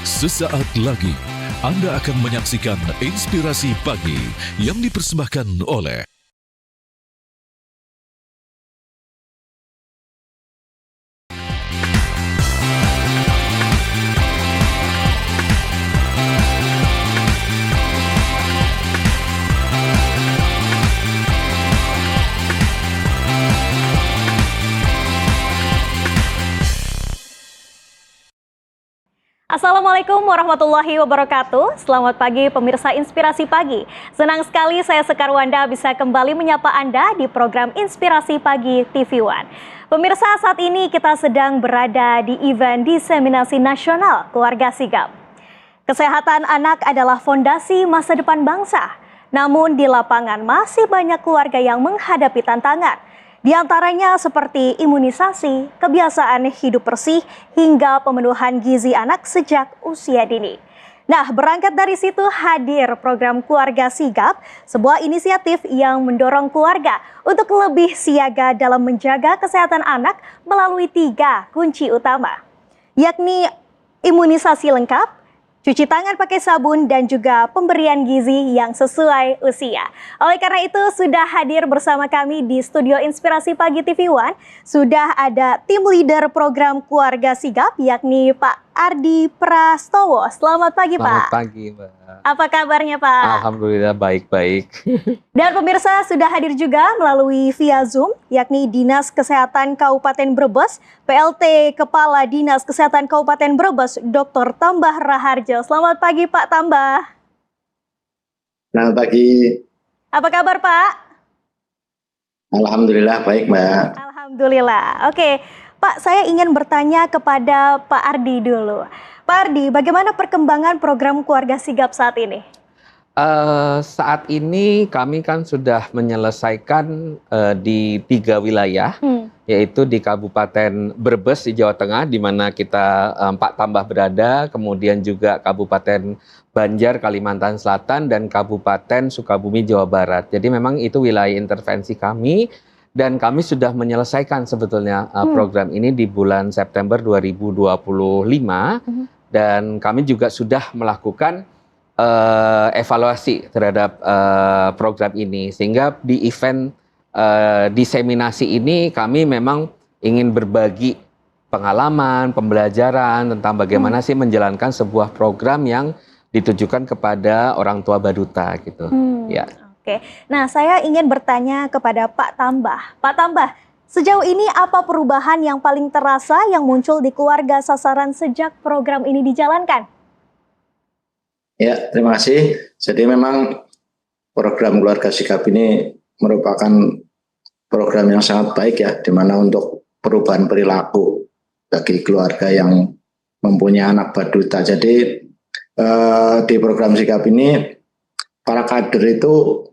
Sesaat lagi Anda akan menyaksikan Inspirasi Pagi yang dipersembahkan oleh Assalamualaikum warahmatullahi wabarakatuh. Selamat pagi pemirsa Inspirasi Pagi. Senang sekali saya Sekar Wanda bisa kembali menyapa Anda di program Inspirasi Pagi TV One. Pemirsa, saat ini kita sedang berada di event diseminasi nasional Keluarga Sigap. Kesehatan anak adalah fondasi masa depan bangsa. Namun di lapangan masih banyak keluarga yang menghadapi tantangan. Di antaranya seperti imunisasi, kebiasaan hidup bersih, hingga pemenuhan gizi anak sejak usia dini. Nah, berangkat dari situ hadir program Keluarga Sigap, sebuah inisiatif yang mendorong keluarga untuk lebih siaga dalam menjaga kesehatan anak melalui 3 kunci utama, yakni imunisasi lengkap, cuci tangan pakai sabun, dan juga pemberian gizi yang sesuai usia. Oleh karena itu, sudah hadir bersama kami di studio Inspirasi Pagi TV One, sudah ada tim leader program Keluarga Sigap, yakni Pak Ardi Prastowo. Selamat pagi, Pak. Selamat pagi, Mbak. Apa kabarnya, Pak? Alhamdulillah baik-baik. Dan pemirsa sudah hadir juga melalui via Zoom, yakni Dinas Kesehatan Kabupaten Brebes, PLT Kepala Dinas Kesehatan Kabupaten Brebes, Dr. Tambah Raharjo. Selamat pagi, Pak Tambah. Selamat pagi. Apa kabar, Pak? Alhamdulillah baik, Mbak. Alhamdulillah. Oke, Pak, saya ingin bertanya kepada Pak Ardi dulu. Pak Ardi, bagaimana perkembangan program Keluarga Sigap saat ini? Saat ini kami kan sudah menyelesaikan di 3 wilayah, yaitu di Kabupaten Brebes di Jawa Tengah, di mana kita Pak Tambah berada, kemudian juga Kabupaten Banjar Kalimantan Selatan, dan Kabupaten Sukabumi Jawa Barat. Jadi memang itu wilayah intervensi kami, dan kami sudah menyelesaikan sebetulnya program ini di bulan September 2025, dan kami juga sudah melakukan evaluasi terhadap program ini, sehingga di event diseminasi ini kami memang ingin berbagi pengalaman, pembelajaran tentang bagaimana sih menjalankan sebuah program yang ditujukan kepada orang tua baduta gitu. Ya. Oke, nah saya ingin bertanya kepada Pak Tambah. Pak Tambah, sejauh ini apa perubahan yang paling terasa yang muncul di keluarga sasaran sejak program ini dijalankan? Ya, terima kasih. Jadi memang program Keluarga Sigap ini merupakan program yang sangat baik ya, di mana untuk perubahan perilaku bagi keluarga yang mempunyai anak baduta. Jadi di program Sigap ini para kader itu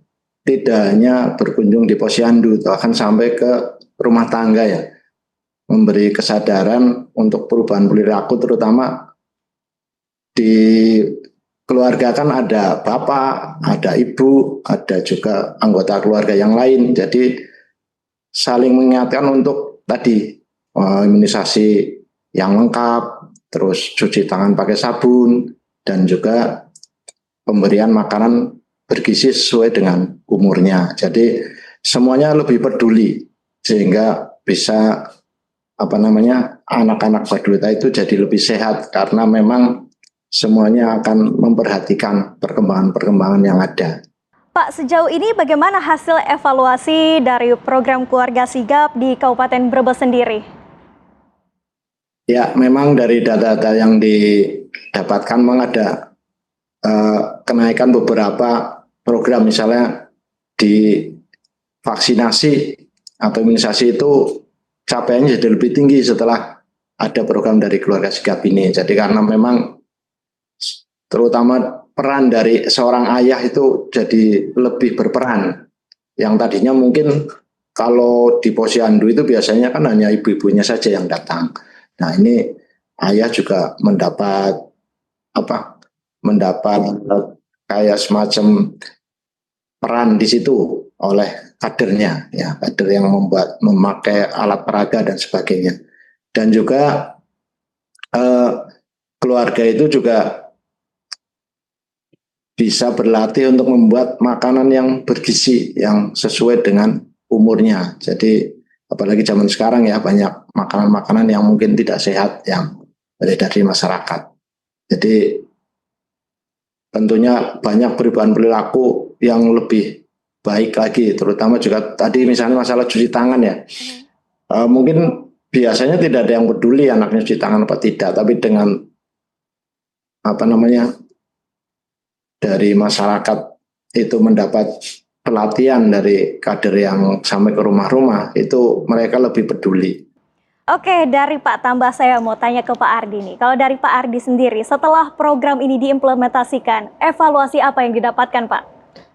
tidak hanya berkunjung di posyandu, bahkan sampai ke rumah tangga ya, memberi kesadaran untuk perubahan perilaku, terutama di keluarga kan ada bapak, ada ibu, ada juga anggota keluarga yang lain. Jadi saling mengingatkan untuk tadi imunisasi yang lengkap, terus cuci tangan pakai sabun, dan juga pemberian makanan bergizi sesuai dengan umurnya. Jadi semuanya lebih peduli sehingga bisa anak-anak baduta itu jadi lebih sehat, karena memang semuanya akan memperhatikan perkembangan-perkembangan yang ada. Pak, sejauh ini bagaimana hasil evaluasi dari program Keluarga Sigap di Kabupaten Brebes sendiri? Ya, memang dari data-data yang didapatkan memang ada kenaikan beberapa program, misalnya di vaksinasi atau imunisasi itu capaiannya jadi lebih tinggi setelah ada program dari Keluarga Sigap ini. Jadi karena memang terutama peran dari seorang ayah itu jadi lebih berperan. Yang tadinya mungkin kalau di posyandu itu biasanya kan hanya ibu-ibunya saja yang datang. Nah, ini ayah juga mendapat kayak semacam peran di situ oleh kadernya, ya, kader yang memakai alat peraga dan sebagainya. Dan juga keluarga itu juga bisa berlatih untuk membuat makanan yang bergizi, yang sesuai dengan umurnya. Jadi apalagi zaman sekarang ya, banyak makanan-makanan yang mungkin tidak sehat yang beredar di masyarakat. Jadi tentunya banyak perubahan perilaku yang lebih baik lagi, terutama juga tadi misalnya masalah cuci tangan ya. Mungkin biasanya tidak ada yang peduli anaknya cuci tangan apa tidak, tapi dengan dari masyarakat itu mendapat pelatihan dari kader yang sampai ke rumah-rumah, itu mereka lebih peduli. Oke, dari Pak Tambah saya mau tanya ke Pak Ardi nih. Kalau dari Pak Ardi sendiri, setelah program ini diimplementasikan, evaluasi apa yang didapatkan, Pak?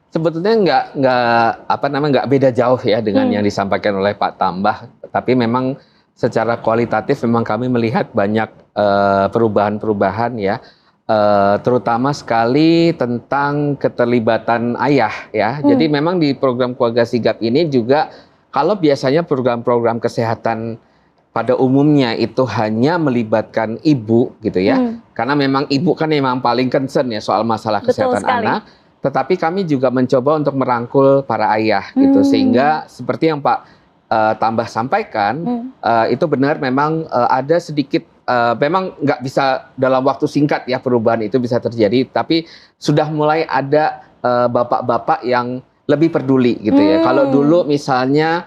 Sebetulnya nggak beda jauh ya dengan yang disampaikan oleh Pak Tambah, tapi memang secara kualitatif memang kami melihat banyak perubahan-perubahan ya. Terutama sekali tentang keterlibatan ayah ya. Jadi memang di program Keluarga Sigap ini juga, kalau biasanya program-program kesehatan pada umumnya itu hanya melibatkan ibu gitu ya. Karena memang ibu kan memang paling concern ya soal masalah kesehatan anak. Tetapi kami juga mencoba untuk merangkul para ayah gitu, sehingga seperti yang Pak Tambah sampaikan, itu benar memang ada sedikit, memang nggak bisa dalam waktu singkat ya perubahan itu bisa terjadi, tapi sudah mulai ada bapak-bapak yang lebih peduli gitu ya. Kalau dulu misalnya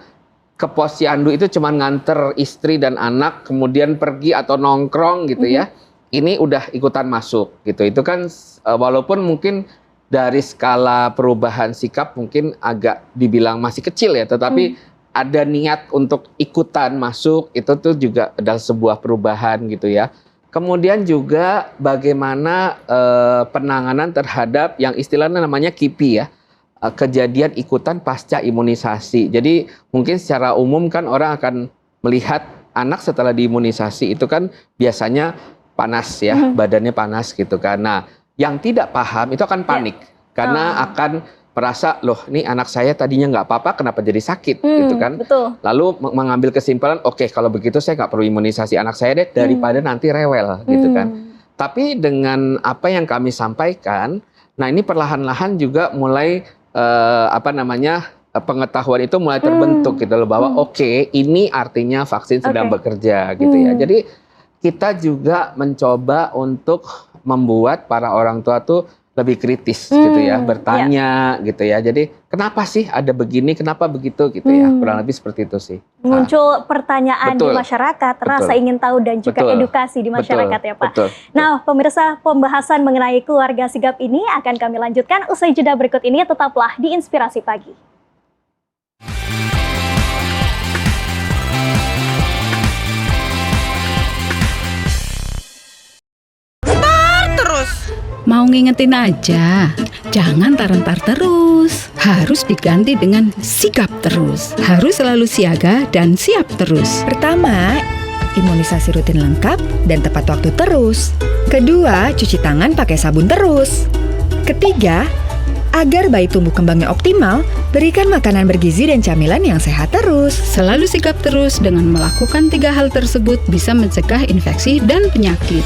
ke posyandu itu cuma nganter istri dan anak kemudian pergi atau nongkrong gitu ya, ini udah ikutan masuk gitu. Itu kan walaupun mungkin dari skala perubahan sikap mungkin agak dibilang masih kecil ya, tetapi ada niat untuk ikutan masuk, itu tuh juga adalah sebuah perubahan gitu ya. Kemudian juga bagaimana penanganan terhadap yang istilahnya namanya KIPI ya, kejadian ikutan pasca imunisasi. Jadi mungkin secara umum kan orang akan melihat anak setelah diimunisasi itu kan biasanya panas ya, badannya panas gitu kan. Nah, yang tidak paham itu akan panik karena akan merasa, loh ini anak saya tadinya nggak apa-apa, kenapa jadi sakit gitu kan. Betul. Lalu mengambil kesimpulan, oke, kalau begitu saya nggak perlu imunisasi anak saya deh, daripada nanti rewel gitu kan. Tapi dengan apa yang kami sampaikan, nah ini perlahan-lahan juga mulai pengetahuan itu mulai terbentuk gitu loh, bahwa oke, ini artinya vaksin sedang bekerja gitu ya. Jadi kita juga mencoba untuk membuat para orang tua tuh lebih kritis gitu ya, bertanya gitu ya. Jadi kenapa sih ada begini, kenapa begitu gitu ya, kurang lebih seperti itu sih. Muncul pertanyaan di masyarakat, rasa ingin tahu dan juga edukasi di masyarakat ya Pak. Nah pemirsa, pembahasan mengenai Keluarga Sigap ini akan kami lanjutkan usai jeda berikut ini, tetaplah di Inspirasi Pagi. Mau ngingetin aja, jangan tar-tar terus. Harus diganti dengan sigap terus. Harus selalu siaga dan siap terus. Pertama, imunisasi rutin lengkap dan tepat waktu terus. Kedua, cuci tangan pakai sabun terus. Ketiga, agar bayi tumbuh kembangnya optimal, berikan makanan bergizi dan camilan yang sehat terus. Selalu sigap terus dengan melakukan 3 hal tersebut bisa mencegah infeksi dan penyakit.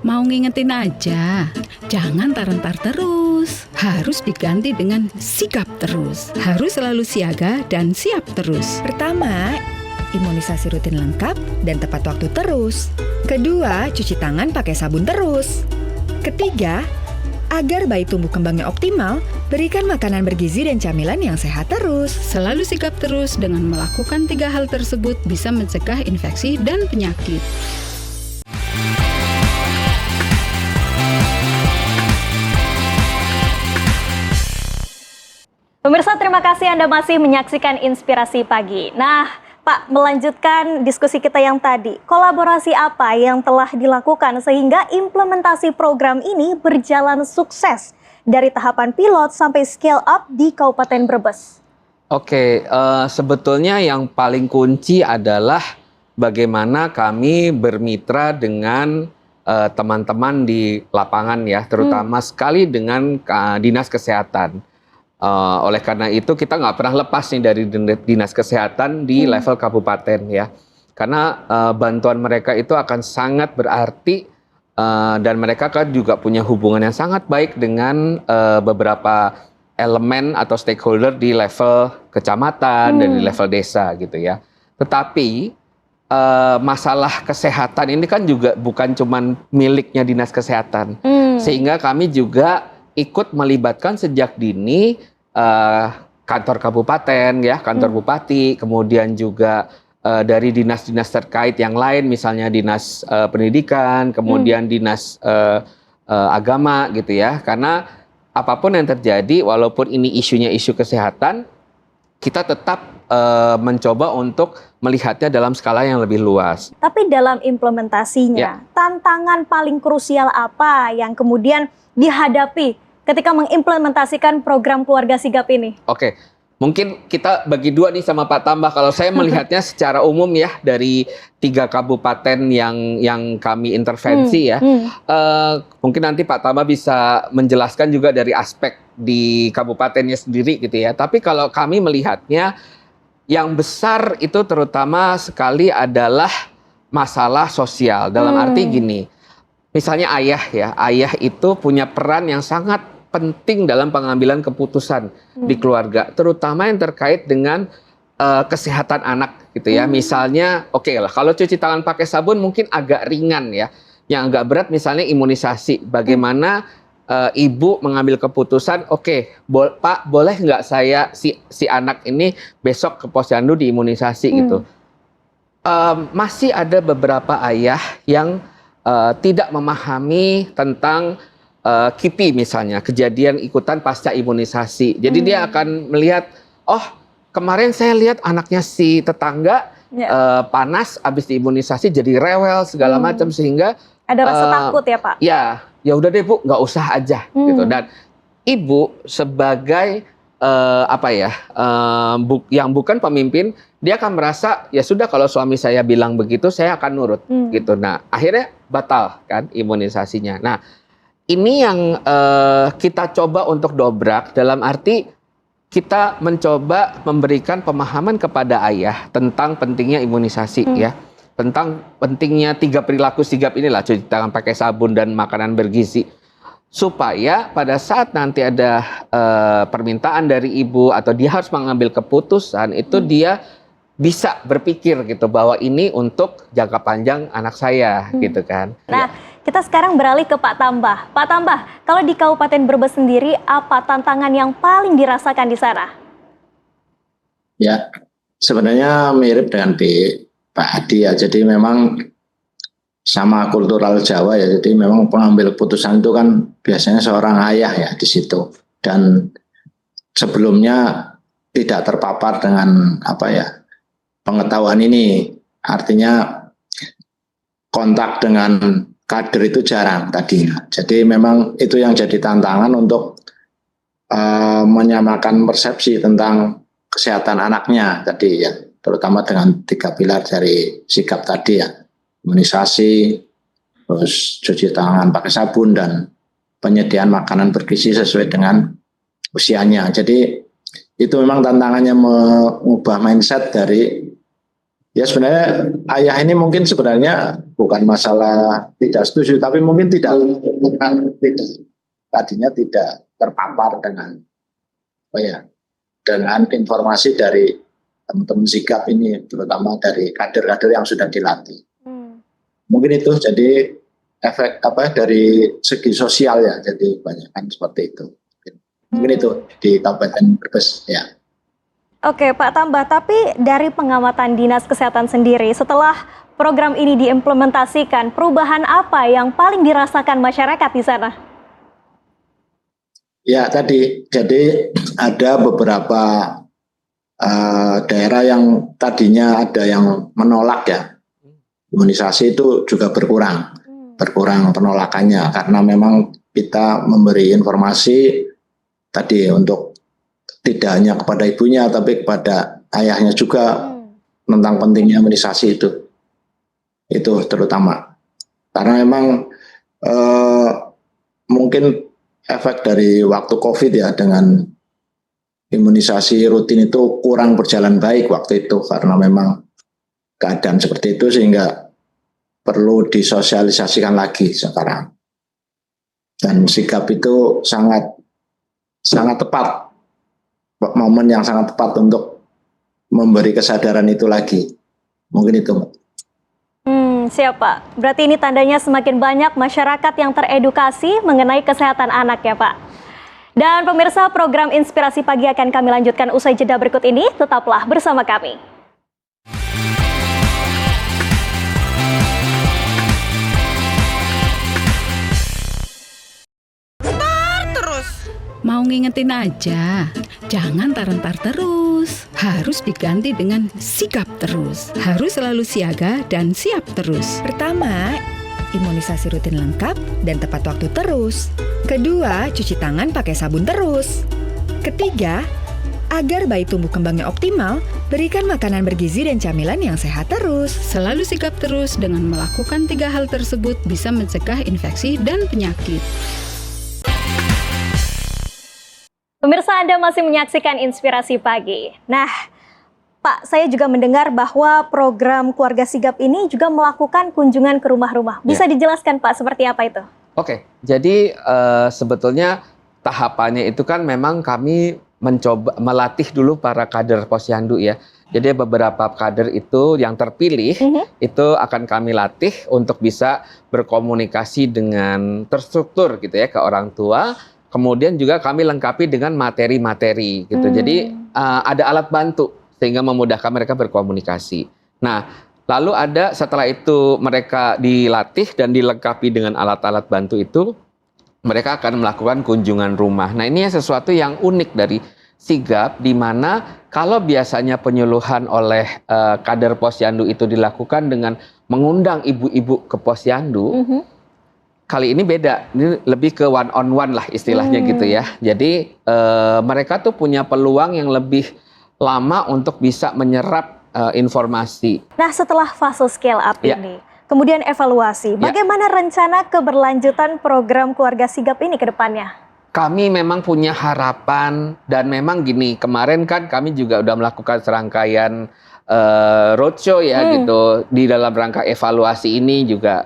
Mau ngingetin aja, jangan tar-tar terus. Harus diganti dengan sigap terus. Harus selalu siaga dan siap terus. Pertama, imunisasi rutin lengkap dan tepat waktu terus. Kedua, cuci tangan pakai sabun terus. Ketiga, agar bayi tumbuh kembangnya optimal, berikan makanan bergizi dan camilan yang sehat terus. Selalu sigap terus dengan melakukan 3 hal tersebut bisa mencegah infeksi dan penyakit. Pemirsa, terima kasih Anda masih menyaksikan Inspirasi Pagi. Nah, Pak, melanjutkan diskusi kita yang tadi, kolaborasi apa yang telah dilakukan sehingga implementasi program ini berjalan sukses dari tahapan pilot sampai scale up di Kabupaten Brebes? Oke, sebetulnya yang paling kunci adalah bagaimana kami bermitra dengan teman-teman di lapangan ya, terutama sekali dengan Dinas Kesehatan. Oleh karena itu kita nggak pernah lepas nih dari Dinas Kesehatan di level kabupaten ya. karena bantuan mereka itu akan sangat berarti dan mereka kan juga punya hubungan yang sangat baik dengan beberapa elemen atau stakeholder di level kecamatan dan di level desa gitu ya. Tetapi masalah kesehatan ini kan juga bukan cuman miliknya dinas kesehatan, sehingga kami juga ikut melibatkan sejak dini kantor kabupaten ya, kantor bupati, kemudian juga dari dinas-dinas terkait yang lain, misalnya dinas pendidikan, kemudian dinas agama gitu ya. Karena apapun yang terjadi, walaupun ini isunya isu kesehatan, kita tetap mencoba untuk melihatnya dalam skala yang lebih luas. Tapi dalam implementasinya, tantangan paling krusial apa yang kemudian dihadapi ketika mengimplementasikan program keluarga sigap ini? Oke. Mungkin kita bagi dua nih sama Pak Tambah. Kalau saya melihatnya secara umum ya, dari 3 kabupaten yang kami intervensi ya. Mungkin nanti Pak Tambah bisa menjelaskan juga dari aspek di kabupatennya sendiri gitu ya. Tapi kalau kami melihatnya, yang besar itu terutama sekali adalah masalah sosial. Dalam arti gini, misalnya ayah ya, ayah itu punya peran yang sangat penting dalam pengambilan keputusan di keluarga, terutama yang terkait dengan kesehatan anak gitu ya. Misalnya, oke lah, kalau cuci tangan pakai sabun mungkin agak ringan ya. Yang agak berat misalnya imunisasi. Bagaimana ibu mengambil keputusan, Pak, boleh nggak saya si anak ini besok ke posyandu diimunisasi gitu. Masih ada beberapa ayah yang tidak memahami tentang KIPI misalnya, kejadian ikutan pasca imunisasi. Jadi dia akan melihat, oh kemarin saya lihat anaknya si tetangga panas abis diimunisasi jadi rewel segala macam, sehingga ada rasa takut ya Pak? Ya udah deh Bu, nggak usah aja gitu. Dan ibu sebagai yang bukan pemimpin, dia akan merasa ya sudah, kalau suami saya bilang begitu saya akan nurut gitu. Nah akhirnya batal kan imunisasinya. Nah ini yang kita coba untuk dobrak, dalam arti kita mencoba memberikan pemahaman kepada ayah tentang pentingnya imunisasi ya, tentang pentingnya 3 perilaku sigap inilah, cuci tangan pakai sabun dan makanan bergizi, supaya pada saat nanti ada permintaan dari ibu atau dia harus mengambil keputusan, itu dia bisa berpikir gitu bahwa ini untuk jangka panjang anak saya gitu kan. Nah, kita sekarang beralih ke Pak Tambah. Pak Tambah, kalau di Kabupaten Brebes sendiri, apa tantangan yang paling dirasakan di sana? Ya, sebenarnya mirip dengan di Pak Adi ya. Jadi memang sama kultural Jawa ya. Jadi memang pengambil keputusan itu kan biasanya seorang ayah ya di situ. Dan sebelumnya tidak terpapar dengan pengetahuan ini. Artinya kontak dengan kader itu jarang tadinya. Jadi memang itu yang jadi tantangan untuk menyamakan persepsi tentang kesehatan anaknya tadi ya, terutama dengan 3 pilar dari sigap tadi ya, imunisasi, terus cuci tangan pakai sabun, dan penyediaan makanan bergizi sesuai dengan usianya. Jadi itu memang tantangannya mengubah mindset dari, ya sebenarnya ayah ini mungkin sebenarnya bukan masalah tidak setuju, tapi mungkin tadinya tidak terpapar dengan dengan informasi dari teman-teman sigap ini, terutama dari kader-kader yang sudah dilatih. Mungkin itu jadi efek dari segi sosial ya, jadi banyak kan seperti itu. Mungkin itu di Kabupaten Brebes ya. Oke Pak Tambah, tapi dari pengamatan Dinas Kesehatan sendiri, setelah program ini diimplementasikan, perubahan apa yang paling dirasakan masyarakat di sana? Ya tadi, jadi ada beberapa daerah yang tadinya ada yang menolak ya, imunisasi itu juga berkurang penolakannya, karena memang kita memberi informasi tadi untuk tidak hanya kepada ibunya tapi kepada ayahnya juga tentang pentingnya imunisasi itu terutama, karena memang mungkin efek dari waktu COVID ya, dengan imunisasi rutin itu kurang berjalan baik waktu itu, karena memang keadaan seperti itu sehingga perlu disosialisasikan lagi sekarang. Dan sikap itu sangat tepat, momen yang sangat tepat untuk memberi kesadaran itu lagi. Mungkin itu. Siap Pak. Berarti ini tandanya semakin banyak masyarakat yang teredukasi mengenai kesehatan anak ya Pak. Dan pemirsa, program Inspirasi Pagi akan kami lanjutkan usai jeda berikut ini. Tetaplah bersama kami. Mau ngingetin aja, jangan tarentar terus. Harus diganti dengan sigap terus. Harus selalu siaga dan siap terus. Pertama, imunisasi rutin lengkap dan tepat waktu terus. Kedua, cuci tangan pakai sabun terus. Ketiga, agar bayi tumbuh kembangnya optimal, berikan makanan bergizi dan camilan yang sehat terus. Selalu sigap terus dengan melakukan 3 hal tersebut bisa mencegah infeksi dan penyakit. Pemirsa, Anda masih menyaksikan Inspirasi Pagi. Nah, Pak, saya juga mendengar bahwa program Keluarga Sigap ini juga melakukan kunjungan ke rumah-rumah. Bisa dijelaskan Pak, seperti apa itu? Oke, jadi sebetulnya tahapannya itu kan memang kami mencoba melatih dulu para kader posyandu ya. Jadi beberapa kader itu yang terpilih itu akan kami latih untuk bisa berkomunikasi dengan terstruktur gitu ya ke orang tua. Kemudian juga kami lengkapi dengan materi-materi gitu. Jadi ada alat bantu sehingga memudahkan mereka berkomunikasi. Nah, lalu ada setelah itu mereka dilatih dan dilengkapi dengan alat-alat bantu itu, mereka akan melakukan kunjungan rumah. Nah, ini sesuatu yang unik dari Sigap, di mana kalau biasanya penyuluhan oleh kader posyandu itu dilakukan dengan mengundang ibu-ibu ke posyandu, kali ini beda, ini lebih ke one on one lah istilahnya gitu ya. Jadi mereka tuh punya peluang yang lebih lama untuk bisa menyerap informasi. Nah, setelah fase scale up ini, kemudian evaluasi, bagaimana rencana keberlanjutan program Keluarga Sigap ini ke depannya? Kami memang punya harapan dan memang gini, kemarin kan kami juga udah melakukan serangkaian roadshow ya gitu. Di dalam rangka evaluasi ini juga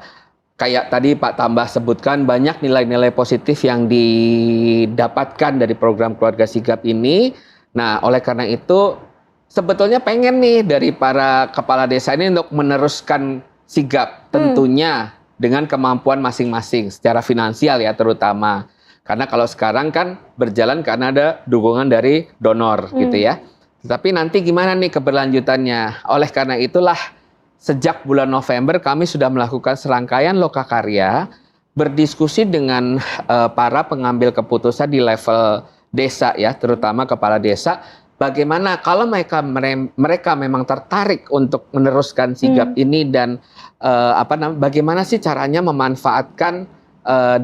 kayak tadi Pak Tambah sebutkan, banyak nilai-nilai positif yang didapatkan dari program Keluarga Sigap ini. Nah, oleh karena itu sebetulnya pengen nih dari para kepala desa ini untuk meneruskan sigap, tentunya dengan kemampuan masing-masing secara finansial ya terutama. Karena kalau sekarang kan berjalan karena ada dukungan dari donor gitu ya. Tapi nanti gimana nih keberlanjutannya? Oleh karena itulah sejak bulan November kami sudah melakukan serangkaian lokakarya, berdiskusi dengan para pengambil keputusan di level desa ya, terutama kepala desa. Bagaimana kalau mereka memang tertarik untuk meneruskan sigap ini dan bagaimana sih caranya memanfaatkan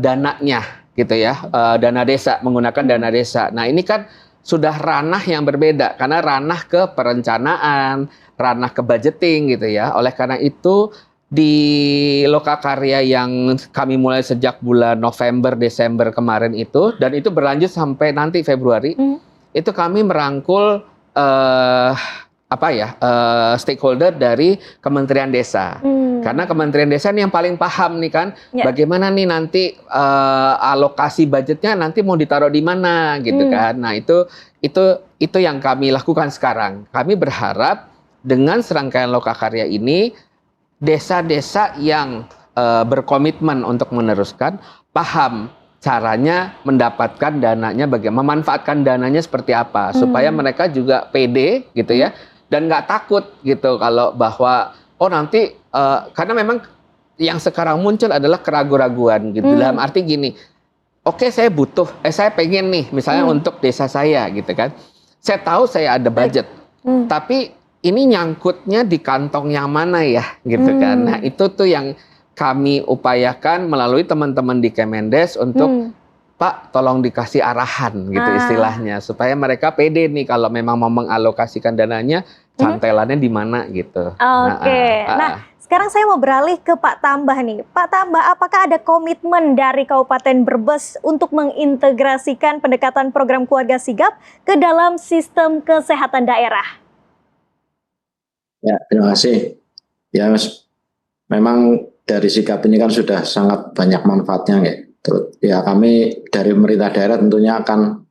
dananya gitu ya, dana desa, menggunakan dana desa. Nah, ini kan sudah ranah yang berbeda karena ranah ke perencanaan, ranah ke budgeting gitu ya. Oleh karena itu di lokakarya yang kami mulai sejak bulan November, Desember kemarin itu, dan itu berlanjut sampai nanti Februari, itu kami merangkul stakeholder dari Kementerian Desa. Karena Kementerian Desa ini yang paling paham nih kan, bagaimana nih nanti alokasi budgetnya nanti mau ditaruh di mana gitu kan. Nah, itu yang kami lakukan sekarang. Kami berharap dengan serangkaian lokakarya ini desa-desa yang berkomitmen untuk meneruskan paham caranya mendapatkan dananya, bagaimana memanfaatkan dananya seperti apa supaya mereka juga pede gitu ya dan nggak takut gitu kalau bahwa nanti karena memang yang sekarang muncul adalah keraguan-raguan gitu dalam arti gini, oke, saya butuh saya pengen nih misalnya untuk desa saya gitu kan, saya tahu saya ada budget tapi ini nyangkutnya di kantong yang mana ya gitu kan. Nah, itu tuh yang kami upayakan melalui teman-teman di Kemendes untuk Pak tolong dikasih arahan gitu istilahnya supaya mereka pede nih kalau memang mau mengalokasikan dananya cantelannya di mana gitu. Oke. Nah, sekarang saya mau beralih ke Pak Tambah nih. Pak Tambah, apakah ada komitmen dari Kabupaten Brebes untuk mengintegrasikan pendekatan program Keluarga Sigap ke dalam sistem kesehatan daerah? Ya, terima kasih. Ya, memang dari sikap ini kan sudah sangat banyak manfaatnya ya. Terus ya kami dari pemerintah daerah tentunya akan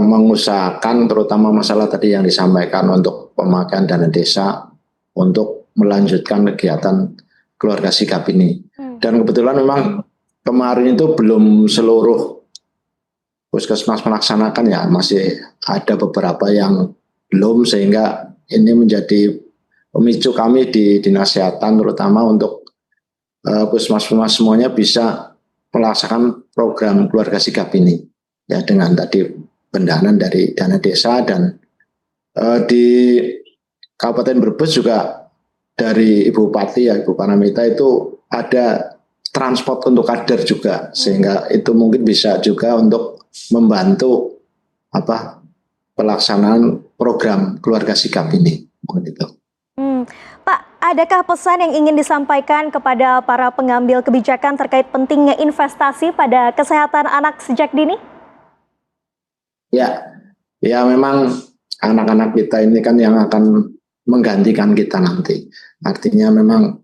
mengusahakan terutama masalah tadi yang disampaikan untuk pemakaian dana desa untuk melanjutkan kegiatan keluarga sigap ini. Dan kebetulan memang kemarin itu belum seluruh puskesmas melaksanakan ya, masih ada beberapa yang belum, sehingga ini menjadi pemicu kami di Dinas Kesehatan terutama untuk puskesmas semuanya bisa melaksanakan program keluarga sigap ini ya, dengan tadi pendanaan dari dana desa. Dan di Kabupaten Brebes juga dari Ibu Bupati ya, Ibu Panamita itu ada transport untuk kader juga, sehingga itu mungkin bisa juga untuk membantu pelaksanaan program keluarga sigap ini. Begitu. Pak, adakah pesan yang ingin disampaikan kepada para pengambil kebijakan terkait pentingnya investasi pada kesehatan anak sejak dini? Ya memang anak-anak kita ini kan yang akan menggantikan kita nanti. Artinya memang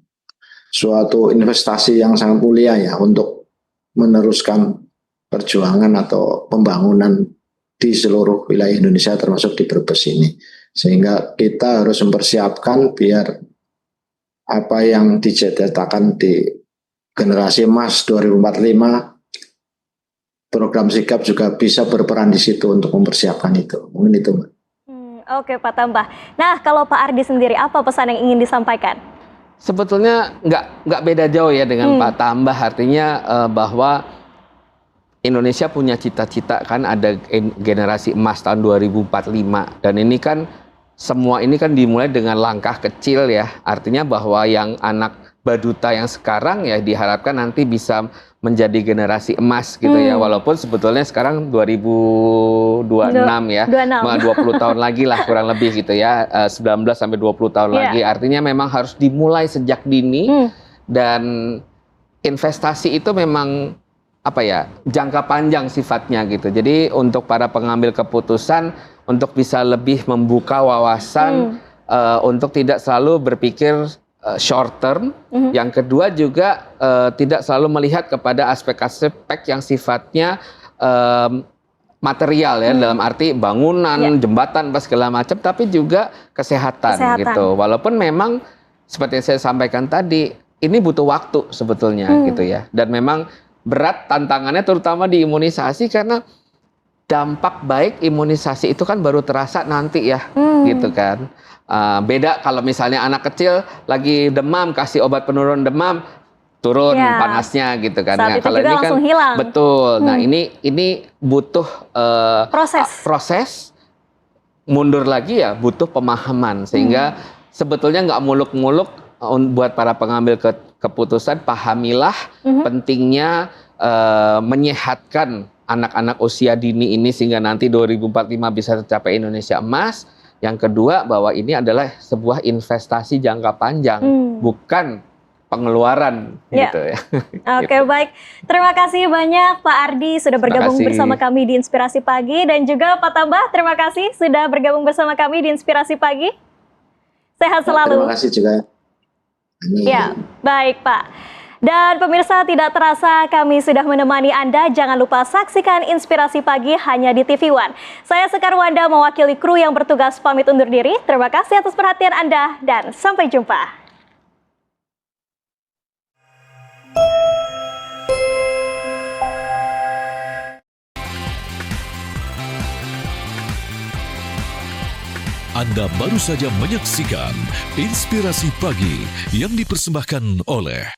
suatu investasi yang sangat mulia ya untuk meneruskan perjuangan atau pembangunan di seluruh wilayah Indonesia termasuk di Brebes ini. Sehingga kita harus mempersiapkan biar apa yang diciptakan di generasi emas 2045, program sigap juga bisa berperan di situ untuk mempersiapkan itu. Mungkin itu, Mbak. Oke, Pak Tambah. Nah, kalau Pak Ardi sendiri, apa pesan yang ingin disampaikan? Sebetulnya nggak beda jauh ya dengan Pak Tambah. Artinya bahwa Indonesia punya cita-cita kan, ada generasi emas tahun 2045. Dan ini kan semua ini kan dimulai dengan langkah kecil ya. Artinya bahwa yang anak baduta yang sekarang ya diharapkan nanti bisa menjadi generasi emas gitu ya. Walaupun sebetulnya sekarang 2026 ya. 20 tahun lagi lah kurang lebih gitu ya. 19 sampai 20 tahun lagi. Artinya memang harus dimulai sejak dini. Dan investasi itu memang jangka panjang sifatnya gitu. Jadi untuk para pengambil keputusan untuk bisa lebih membuka wawasan, untuk tidak selalu berpikir short term. Yang kedua juga tidak selalu melihat kepada aspek-aspek yang sifatnya material ya, dalam arti bangunan, jembatan, segala macam, tapi juga kesehatan gitu. Walaupun memang seperti yang saya sampaikan tadi, ini butuh waktu sebetulnya gitu ya. Dan memang berat tantangannya terutama di imunisasi, karena dampak baik imunisasi itu kan baru terasa nanti ya, gitu kan. Beda kalau misalnya anak kecil lagi demam, kasih obat penurun demam, turun panasnya gitu kan. Saat nah, itu kalau juga ini langsung kan hilang. Betul. Nah ini butuh proses. Mundur lagi ya butuh pemahaman, sehingga sebetulnya nggak muluk-muluk buat para pengambil keputusan. Pahamilah pentingnya menyehatkan anak-anak usia dini ini sehingga nanti 2045 bisa tercapai Indonesia emas. Yang kedua, bahwa ini adalah sebuah investasi jangka panjang, bukan pengeluaran gitu ya. Oke, baik. Terima kasih banyak Pak Ardi sudah bergabung bersama kami di Inspirasi Pagi, dan juga Pak Tambah, terima kasih sudah bergabung bersama kami di Inspirasi Pagi. Sehat selalu. Terima kasih juga. Ya, baik Pak. Dan pemirsa, tidak terasa kami sudah menemani Anda. Jangan lupa saksikan Inspirasi Pagi hanya di TV One. Saya Sekar Wanda mewakili kru yang bertugas pamit undur diri. Terima kasih atas perhatian Anda dan sampai jumpa. Anda baru saja menyaksikan Inspirasi Pagi yang dipersembahkan oleh